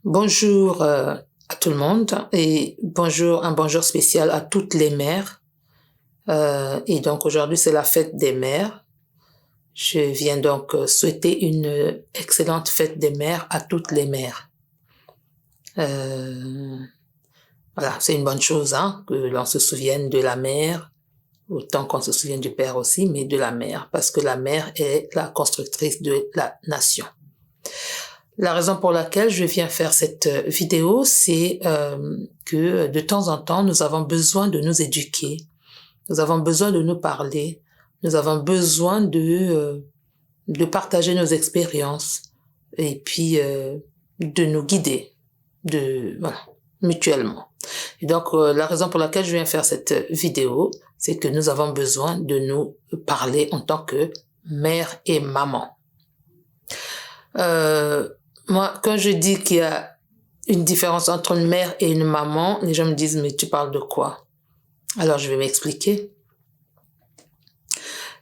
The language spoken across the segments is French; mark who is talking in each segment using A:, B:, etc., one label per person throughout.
A: Bonjour à tout le monde et un bonjour spécial à toutes les mères. Et donc aujourd'hui c'est la fête des mères. Je viens donc souhaiter une excellente fête des mères à toutes les mères. Voilà, c'est une bonne chose que l'on se souvienne de la mère, autant qu'on se souvienne du père aussi, mais de la mère, parce que la mère est la constructrice de la nation. La raison pour laquelle je viens faire cette vidéo, c'est que de temps en temps, nous avons besoin de nous éduquer, nous avons besoin de nous parler, nous avons besoin de partager nos expériences et puis de nous guider, mutuellement. Et donc, la raison pour laquelle je viens faire cette vidéo, c'est que nous avons besoin de nous parler en tant que mère et maman. Moi, quand je dis qu'il y a une différence entre une mère et une maman, les gens me disent, mais tu parles de quoi? Alors, je vais m'expliquer.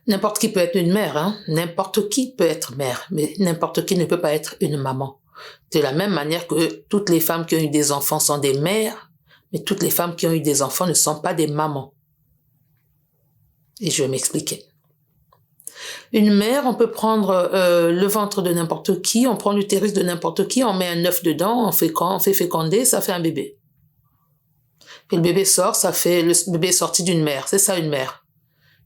A: N'importe qui peut être une mère, n'importe qui peut être mère, mais n'importe qui ne peut pas être une maman. De la même manière que toutes les femmes qui ont eu des enfants sont des mères, mais toutes les femmes qui ont eu des enfants ne sont pas des mamans. Et je vais m'expliquer. Une mère, on peut prendre le ventre de n'importe qui, on prend l'utérus de n'importe qui, on met un œuf dedans, on fait féconder, ça fait un bébé. Puis le bébé sort, le bébé est sorti d'une mère, c'est ça une mère.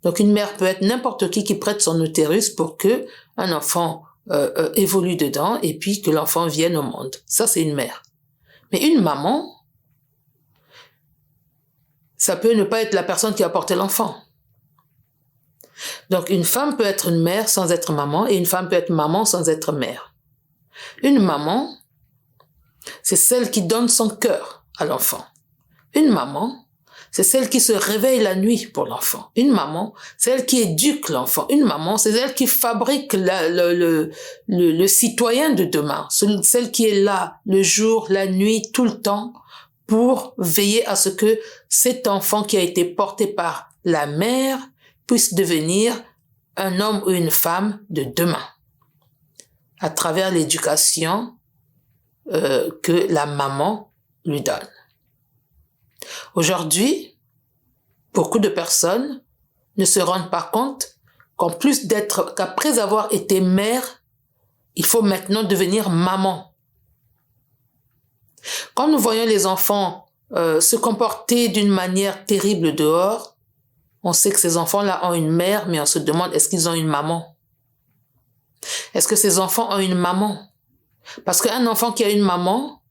A: Donc une mère peut être n'importe qui prête son utérus pour que un enfant évolue dedans et puis que l'enfant vienne au monde. Ça c'est une mère. Mais une maman, ça peut ne pas être la personne qui a porté l'enfant. Donc, une femme peut être une mère sans être maman et une femme peut être maman sans être mère. Une maman, c'est celle qui donne son cœur à l'enfant. Une maman, c'est celle qui se réveille la nuit pour l'enfant. Une maman, c'est elle qui éduque l'enfant. Une maman, c'est elle qui fabrique le citoyen de demain. Celle qui est là le jour, la nuit, tout le temps pour veiller à ce que cet enfant qui a été porté par la mère puisse devenir un homme ou une femme de demain, à travers l'éducation que la maman lui donne. Aujourd'hui, beaucoup de personnes ne se rendent pas compte qu'après avoir été mère, il faut maintenant devenir maman. Quand nous voyons les enfants se comporter d'une manière terrible dehors, on sait que ces enfants-là ont une mère, mais on se demande, est-ce qu'ils ont une maman? Est-ce que ces enfants ont une maman? Parce qu'un enfant qui a une maman,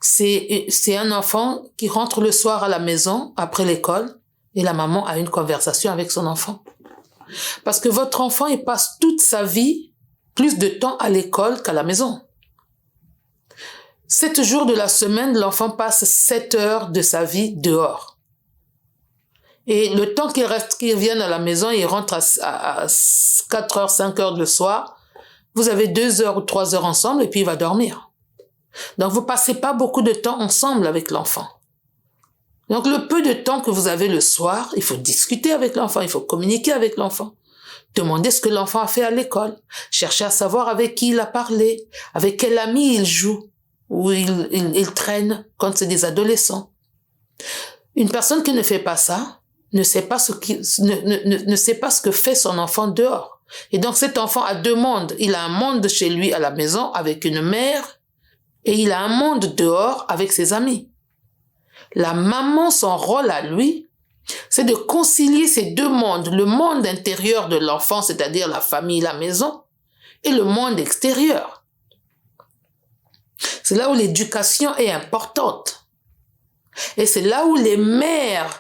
A: c'est un enfant qui rentre le soir à la maison, après l'école, et la maman a une conversation avec son enfant. Parce que votre enfant, il passe toute sa vie plus de temps à l'école qu'à la maison. 7 jours de la semaine, l'enfant passe 7 heures de sa vie dehors. Et le temps qu'il vienne à la maison, il rentre à 4 heures, 5 heures le soir. Vous avez 2 heures ou 3 heures ensemble et puis il va dormir. Donc vous passez pas beaucoup de temps ensemble avec l'enfant. Donc le peu de temps que vous avez le soir, il faut discuter avec l'enfant, il faut communiquer avec l'enfant. Demander ce que l'enfant a fait à l'école. Chercher à savoir avec qui il a parlé, avec quel ami il joue, ou il traîne quand c'est des adolescents. Une personne qui ne fait pas ça, ne sait pas ce que fait son enfant dehors. Et donc cet enfant a 2 mondes. Il a un monde chez lui à la maison avec une mère et il a un monde dehors avec ses amis. La maman, son rôle à lui, c'est de concilier ces 2 mondes. Le monde intérieur de l'enfant, c'est-à-dire la famille, la maison, et le monde extérieur. C'est là où l'éducation est importante. Et c'est là où les mères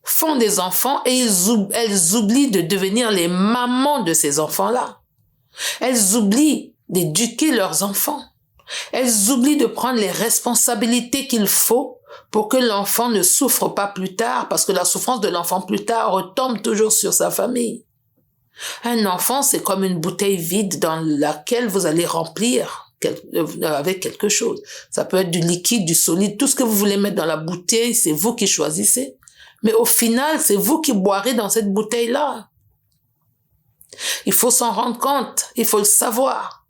A: font des enfants et elles oublient de devenir les mamans de ces enfants-là. Elles oublient d'éduquer leurs enfants. Elles oublient de prendre les responsabilités qu'il faut pour que l'enfant ne souffre pas plus tard, parce que la souffrance de l'enfant plus tard retombe toujours sur sa famille. Un enfant, c'est comme une bouteille vide dans laquelle vous allez remplir avec quelque chose. Ça peut être du liquide, du solide, tout ce que vous voulez mettre dans la bouteille, c'est vous qui choisissez. Mais au final, c'est vous qui boirez dans cette bouteille-là. Il faut s'en rendre compte, il faut le savoir.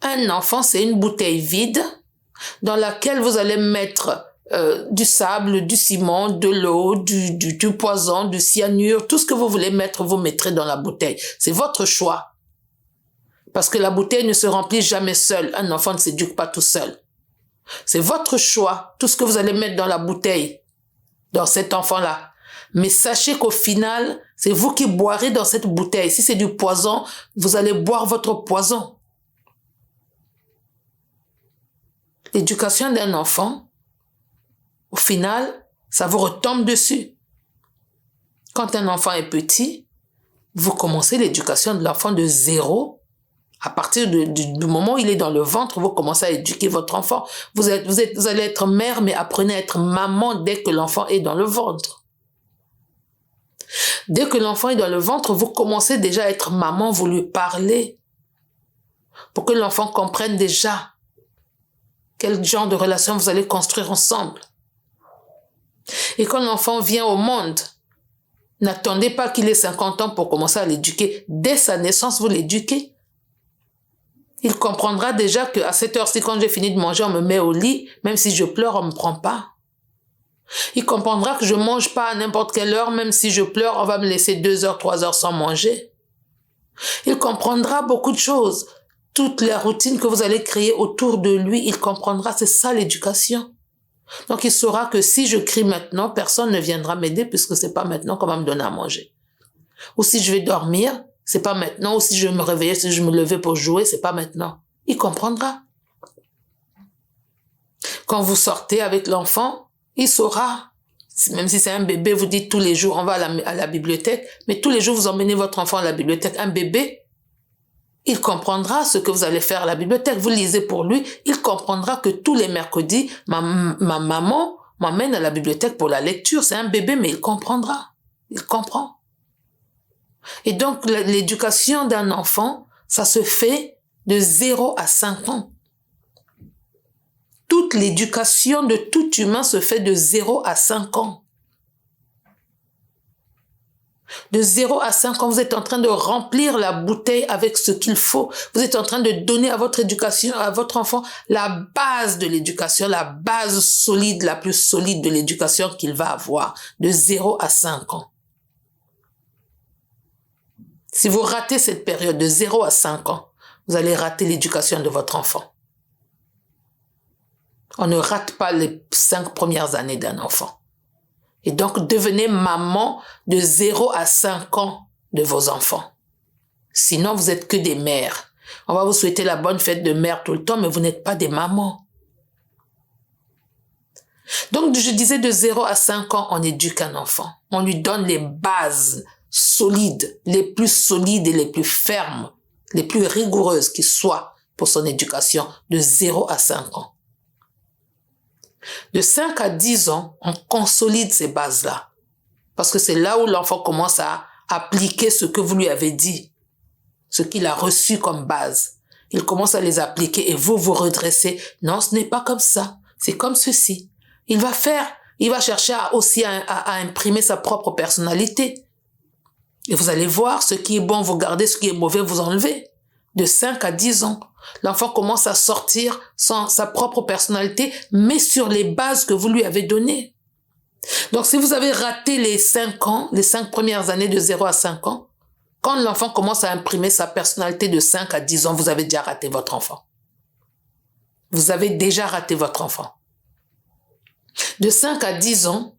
A: Un enfant, c'est une bouteille vide dans laquelle vous allez mettre du sable, du ciment, de l'eau, du poison, du cyanure, tout ce que vous voulez mettre, vous mettrez dans la bouteille. C'est votre choix. Parce que la bouteille ne se remplit jamais seule. Un enfant ne s'éduque pas tout seul. C'est votre choix, tout ce que vous allez mettre dans la bouteille, dans cet enfant-là. Mais sachez qu'au final, c'est vous qui boirez dans cette bouteille. Si c'est du poison, vous allez boire votre poison. L'éducation d'un enfant, au final, ça vous retombe dessus. Quand un enfant est petit, vous commencez l'éducation de l'enfant de 0. À partir du moment où il est dans le ventre, vous commencez à éduquer votre enfant. Vous allez être mère, mais apprenez à être maman dès que l'enfant est dans le ventre. Dès que l'enfant est dans le ventre, vous commencez déjà à être maman, vous lui parlez. Pour que l'enfant comprenne déjà quel genre de relation vous allez construire ensemble. Et quand l'enfant vient au monde, n'attendez pas qu'il ait 50 ans pour commencer à l'éduquer. Dès sa naissance, vous l'éduquez. Il comprendra déjà qu'à cette heure-ci, quand j'ai fini de manger, on me met au lit. Même si je pleure, on me prend pas. Il comprendra que je mange pas à n'importe quelle heure. Même si je pleure, on va me laisser 2 heures, 3 heures sans manger. Il comprendra beaucoup de choses. Toute la routine que vous allez créer autour de lui, il comprendra. C'est ça l'éducation. Donc il saura que si je crie maintenant, personne ne viendra m'aider puisque c'est pas maintenant qu'on va me donner à manger. Ou si je vais dormir, c'est pas maintenant. Ou si je vais me réveiller, si je me levais pour jouer, c'est pas maintenant. Il comprendra. Quand vous sortez avec l'enfant, il saura. Même si c'est un bébé, vous dites tous les jours, on va à la bibliothèque, mais tous les jours vous emmenez votre enfant à la bibliothèque. Un bébé, il comprendra ce que vous allez faire à la bibliothèque. Vous lisez pour lui, il comprendra que tous les mercredis, ma maman m'emmène à la bibliothèque pour la lecture. C'est un bébé, mais il comprendra. Il comprend. Et donc, l'éducation d'un enfant, ça se fait de 0 à 5 ans. Toute l'éducation de tout humain se fait de 0 à 5 ans. De 0 à 5 ans, vous êtes en train de remplir la bouteille avec ce qu'il faut. Vous êtes en train de donner à votre éducation, à votre enfant, la base de l'éducation, la base solide, la plus solide de l'éducation qu'il va avoir. De 0 à 5 ans. Si vous ratez cette période de 0 à 5 ans, vous allez rater l'éducation de votre enfant. On ne rate pas les 5 premières années d'un enfant. Et donc, devenez maman de 0 à 5 ans de vos enfants. Sinon, vous êtes que des mères. On va vous souhaiter la bonne fête de mère tout le temps, mais vous n'êtes pas des mamans. Donc, je disais de 0 à 5 ans, on éduque un enfant. On lui donne les bases solides, les plus solides et les plus fermes, les plus rigoureuses qui soient pour son éducation de 0 à 5 ans. De 5 à 10 ans, on consolide ces bases-là. Parce que c'est là où l'enfant commence à appliquer ce que vous lui avez dit, ce qu'il a reçu comme base. Il commence à les appliquer et vous vous redressez. Non, ce n'est pas comme ça. C'est comme ceci. Il va chercher aussi à imprimer sa propre personnalité. Et vous allez voir ce qui est bon, vous gardez, ce qui est mauvais, vous enlevez. De 5 à 10 ans, l'enfant commence à sortir sa propre personnalité, mais sur les bases que vous lui avez données. Donc, si vous avez raté les 5 ans, les 5 premières années de 0 à 5 ans, quand l'enfant commence à imprimer sa personnalité de 5 à 10 ans, vous avez déjà raté votre enfant. Vous avez déjà raté votre enfant. De 5 à 10 ans,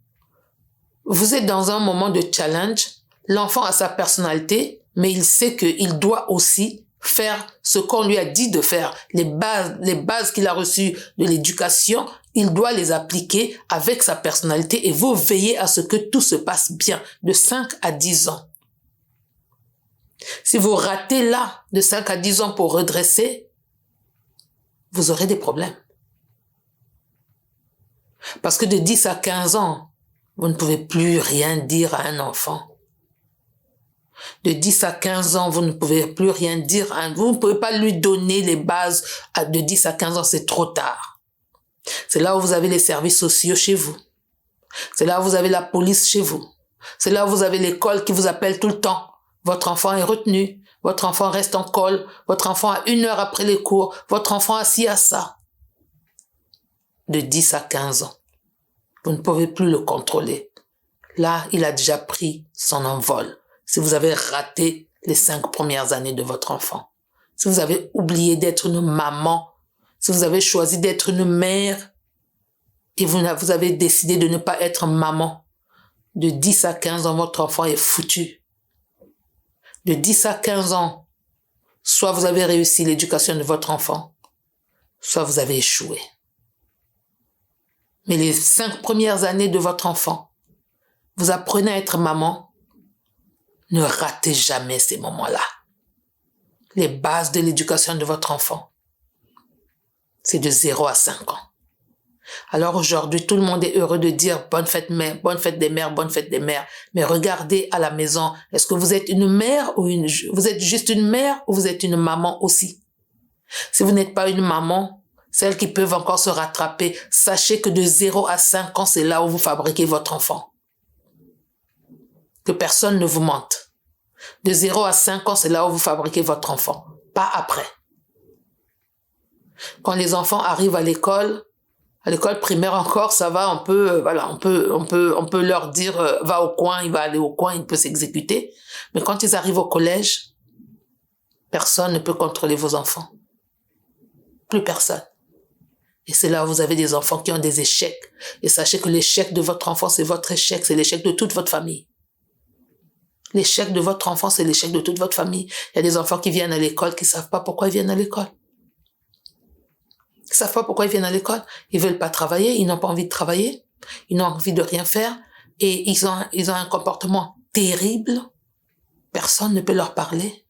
A: vous êtes dans un moment de challenge. L'enfant a sa personnalité, mais il sait qu'il doit aussi faire ce qu'on lui a dit de faire. Les bases qu'il a reçues de l'éducation, il doit les appliquer avec sa personnalité et vous veillez à ce que tout se passe bien de 5 à 10 ans. Si vous ratez là de 5 à 10 ans pour redresser, vous aurez des problèmes. Parce que de 10 à 15 ans, vous ne pouvez plus rien dire à un enfant. De 10 à 15 ans, vous ne pouvez plus rien dire. Vous ne pouvez pas lui donner les bases. De 10 à 15 ans, c'est trop tard. C'est là où vous avez les services sociaux chez vous. C'est là où vous avez la police chez vous. C'est là où vous avez l'école qui vous appelle tout le temps. Votre enfant est retenu. Votre enfant reste en colle. Votre enfant a 1 heure après les cours. Votre enfant a ci, à ça. de 10 à 15 ans. Vous ne pouvez plus le contrôler. Là, il a déjà pris son envol. Si vous avez raté les 5 premières années de votre enfant, si vous avez oublié d'être une maman, si vous avez choisi d'être une mère et vous avez décidé de ne pas être maman, de 10 à 15 ans, votre enfant est foutu. De 10 à 15 ans, soit vous avez réussi l'éducation de votre enfant, soit vous avez échoué. Mais les 5 premières années de votre enfant, vous apprenez à être maman, ne ratez jamais ces moments-là. Les bases de l'éducation de votre enfant, c'est de 0 à 5 ans. Alors aujourd'hui, tout le monde est heureux de dire bonne fête mère, bonne fête des mères, bonne fête des mères. Mais regardez à la maison, est-ce que vous êtes une mère ou vous êtes juste une mère ou vous êtes une maman aussi? Si vous n'êtes pas une maman, celles qui peuvent encore se rattraper, sachez que de 0 à 5 ans, c'est là où vous fabriquez votre enfant. Que personne ne vous mente. De 0 à 5 ans, c'est là où vous fabriquez votre enfant, pas après. Quand les enfants arrivent à l'école primaire encore, ça va, on peut leur dire va au coin, il va aller au coin, il peut s'exécuter. Mais quand ils arrivent au collège, personne ne peut contrôler vos enfants. Plus personne. Et c'est là où vous avez des enfants qui ont des échecs. Et sachez que l'échec de votre enfant, c'est votre échec, c'est l'échec de toute votre famille. L'échec de votre enfant, c'est l'échec de toute votre famille. Il y a des enfants qui viennent à l'école qui savent pas pourquoi ils viennent à l'école. Ils savent pas pourquoi ils viennent à l'école. Ils veulent pas travailler, ils n'ont pas envie de travailler, ils n'ont envie de rien faire et ils ont un comportement terrible. Personne ne peut leur parler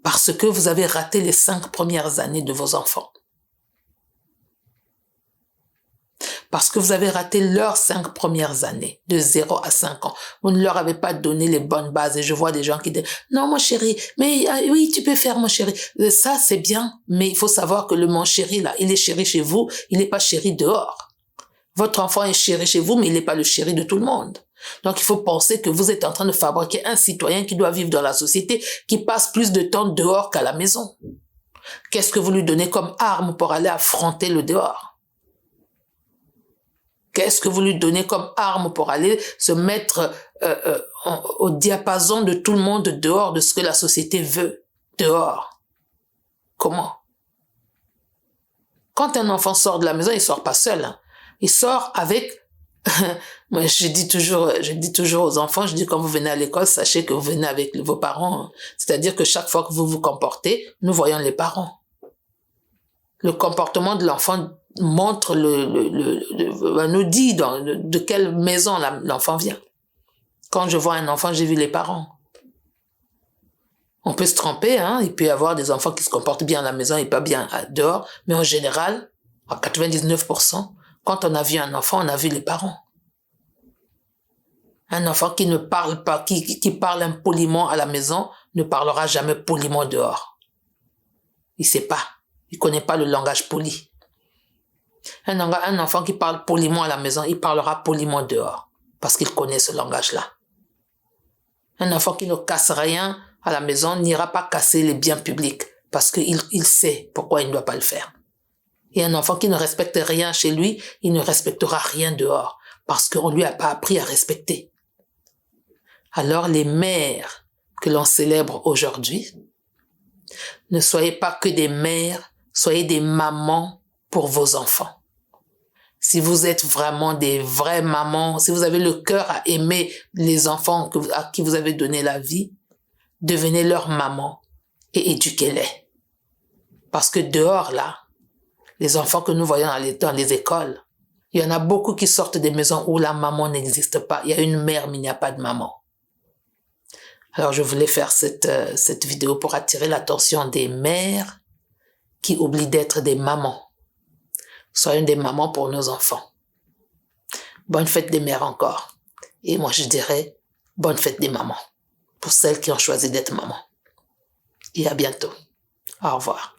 A: parce que vous avez raté les 5 premières années de vos enfants. Parce que vous avez raté leurs 5 premières années, de 0 à 5 ans. Vous ne leur avez pas donné les bonnes bases. Et je vois des gens qui disent, non, mon chéri, mais oui, tu peux faire, mon chéri. Ça, c'est bien, mais il faut savoir que le mon chéri, là, il est chéri chez vous, il n'est pas chéri dehors. Votre enfant est chéri chez vous, mais il n'est pas le chéri de tout le monde. Donc, il faut penser que vous êtes en train de fabriquer un citoyen qui doit vivre dans la société, qui passe plus de temps dehors qu'à la maison. Qu'est-ce que vous lui donnez comme arme pour aller affronter le dehors? Qu'est-ce que vous lui donnez comme arme pour aller se mettre au diapason de tout le monde dehors, de ce que la société veut dehors? Comment? Quand un enfant sort de la maison, il sort pas seul. Hein. Il sort avec... Moi, je dis toujours aux enfants, je dis quand vous venez à l'école, sachez que vous venez avec vos parents. Hein. C'est-à-dire que chaque fois que vous vous comportez, nous voyons les parents. Le comportement de l'enfant montre nous dit de quelle maison l'enfant vient. Quand je vois un enfant, j'ai vu les parents. On peut se tromper, hein, il peut y avoir des enfants qui se comportent bien à la maison et pas bien dehors, mais en général, à 99%, quand on a vu un enfant, on a vu les parents. Un enfant qui ne parle pas, qui parle impoliment à la maison, ne parlera jamais poliment dehors. Il sait pas. Il connaît pas le langage poli. Un enfant qui parle poliment à la maison, il parlera poliment dehors, parce qu'il connaît ce langage-là. Un enfant qui ne casse rien à la maison n'ira pas casser les biens publics, parce qu'il sait pourquoi il ne doit pas le faire. Et un enfant qui ne respecte rien chez lui, il ne respectera rien dehors, parce qu'on lui a pas appris à respecter. Alors les mères que l'on célèbre aujourd'hui, ne soyez pas que des mères, soyez des mamans pour vos enfants. Si vous êtes vraiment des vraies mamans, si vous avez le cœur à aimer les enfants à qui vous avez donné la vie, devenez leur maman et éduquez-les. Parce que dehors, là, les enfants que nous voyons dans les écoles, il y en a beaucoup qui sortent des maisons où la maman n'existe pas. Il y a une mère, mais il n'y a pas de maman. Alors, je voulais faire cette vidéo pour attirer l'attention des mères qui oublient d'être des mamans. Soyons des mamans pour nos enfants. Bonne fête des mères encore. Et moi, je dirais bonne fête des mamans pour celles qui ont choisi d'être mamans. Et à bientôt. Au revoir.